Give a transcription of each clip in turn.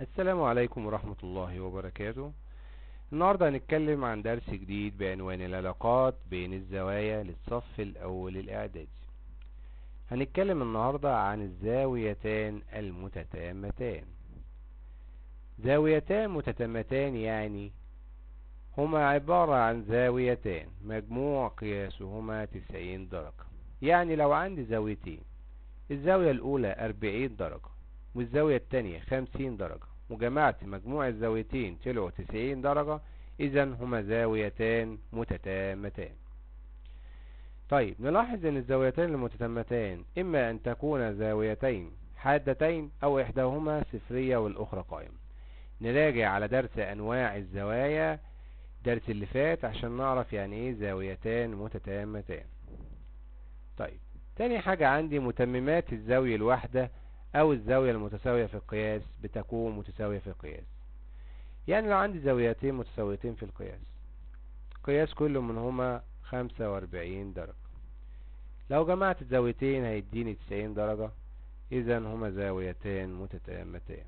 السلام عليكم ورحمة الله وبركاته. النهاردة هنتكلم عن درس جديد بعنوان العلاقات بين الزوايا للصف الأول الإعدادي. هنتكلم النهاردة عن الزاويتان المتتامتان. زاويتان متتامتان يعني هما عبارة عن زاويتان مجموع قياسهما 90 درجة. يعني لو عندي زاويتين، الزاوية الأولى 40 درجة والزاوية التانية 50 درجة، وجمعت مجموع الزاويتين طلعوا 90 درجة، إذا هما زاويتان متتامتان. طيب نلاحظ أن الزاويتان المتتامتان إما أن تكون زاويتين حادتين أو إحداهما صفرية والأخرى قائمة. نراجع على درس أنواع الزوايا درس اللي فات عشان نعرف يعني إيه زاويتان متتامتان. طيب تاني حاجة عندي متممات الزاوية الواحدة أو الزاوية المتساوية في القياس بتكون متساوية في القياس. يعني لو عندي زاويتين متساويتين في القياس، قياس كل منهما 45 درجة، لو جمعت الزاويتين هيديني 90 درجة، إذا هما زاويتان متتامتان.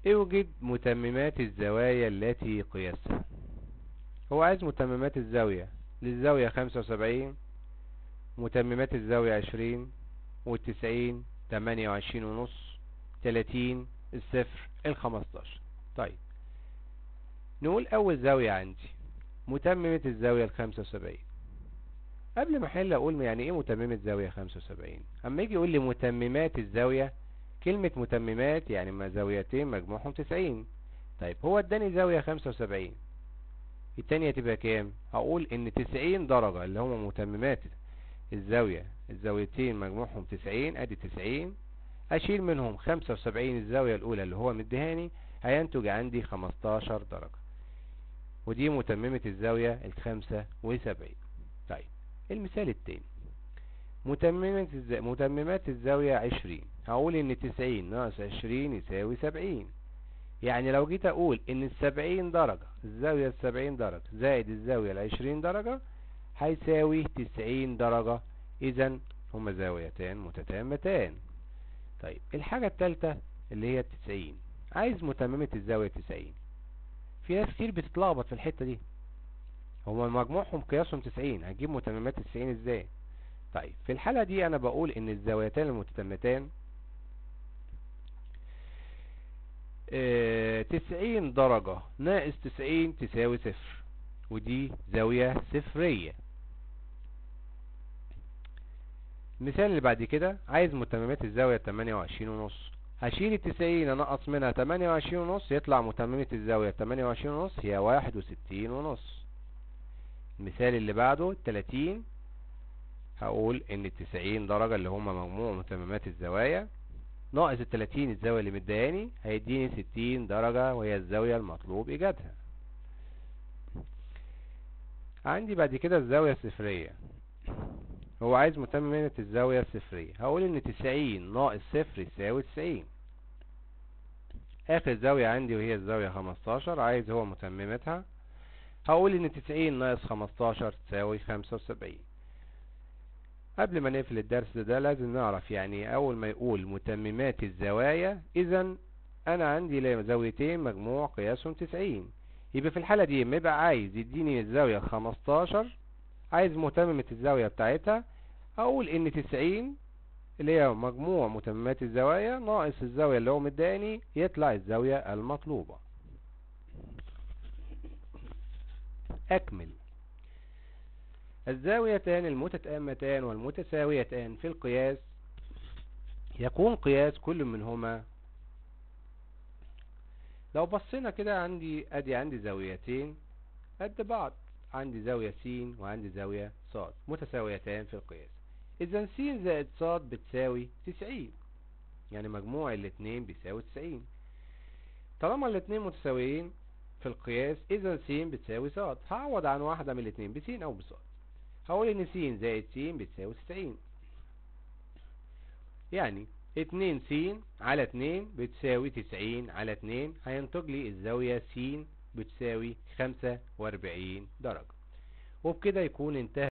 اوجد متممات الزوايا التي قياسها. هو عايز متممات الزاوية للزاوية 75، متممات الزاوية 20 والتسعين 28.5 30 الصفر 15. طيب نقول أول زاوية عندي متممة الزاوية 75. قبل ما أحل أقول يعني إيه متممة زاوية 75. أما يجي يقول لي متممات الزاوية، كلمة متممات يعني ما زاويتين مجموعهم 90. طيب هو اداني زاوية 75، التانية تبقى كام؟ هقول إن 90 درجة اللي هم متممات الزاويتين مجموعهم 90، ادي 90، اشيل منهم 75 الزاوية الاولى اللي هو مديهاني، هينتج عندي 15 درجة، ودي متممة الزاوية 75. طيب المثال التاني متممات الزاوية 20. هقول ان 90 ناقص 20 يساوي 70. يعني لو جيت اقول ان 70 درجة الزاوية 70 درجة زائد الزاوية 20 درجة هيساوي 90 درجة، اذا هما زاويتان متتامتان. طيب الحاجة التالتة اللي هي 90، عايز متممة الزاوية 90. في ناس كتير بتتلخبط في الحتة دي، هما مجموعهم قياسهم 90، هتجيب متممات 90 ازاي؟ طيب في الحالة دي انا بقول ان الزاويتان المتتامتان 90 درجة ناقص 90 تساوي صفر، ودي زاوية صفرية. المثال اللي بعد كده عايز متممات الزاوية 28.5. هشيل 90 انقص منها 28.5 يطلع متممة الزاوية 28.5 هي 61.5. المثال اللي بعده 30، هقول ان 90 درجة اللي هما مجموع متممات الزوايا ناقص 30 الزاوية اللي مدياني هيديني 60 درجة، وهي الزاوية المطلوب ايجادها. عندي بعد كده الزاوية الصفرية. هو عايز متممة الزاوية الصفرية، هقول ان 90 ناقص صفر يساوي 90. اخر زاوية عندي وهي الزاوية 15 عايز هو متممتها، هقول ان 90 ناقص 15 تساوي 75. قبل ما نقفل الدرس ده لازم نعرف يعني اول ما يقول متممات الزوايا، اذا انا عندي زاويتين مجموع قياسهم 90، يبقى في الحالة دي اما يبقى عايز يديني الزاوية 15 عايز متممة الزاوية بتاعتها، اقول ان 90 اللي هي مجموع متممات الزوايا ناقص الزاوية اللي هو مداني يطلع الزاوية المطلوبة. اكمل. الزاويتان المتتامتان والمتساويتان في القياس يكون قياس كل منهما. لو بصينا كده عندي زاويتين قد بعض، عندي زاوية س وعندي زاوية ص متساويتان في القياس، اذا س زائد ص بتساوي 90، يعني مجموع الاتنين بيساوي 90. طالما الاتنين متساويين في القياس اذا س بتساوي ص، هعوض عن واحدة من الاتنين بس او بص، هقول ان س زائد س بتساوي 90. يعني 2 س على 2 بتساوي 90 على 2، هينتج لي الزاوية س بتساوي 45 درجة. وبكده يكون انتهى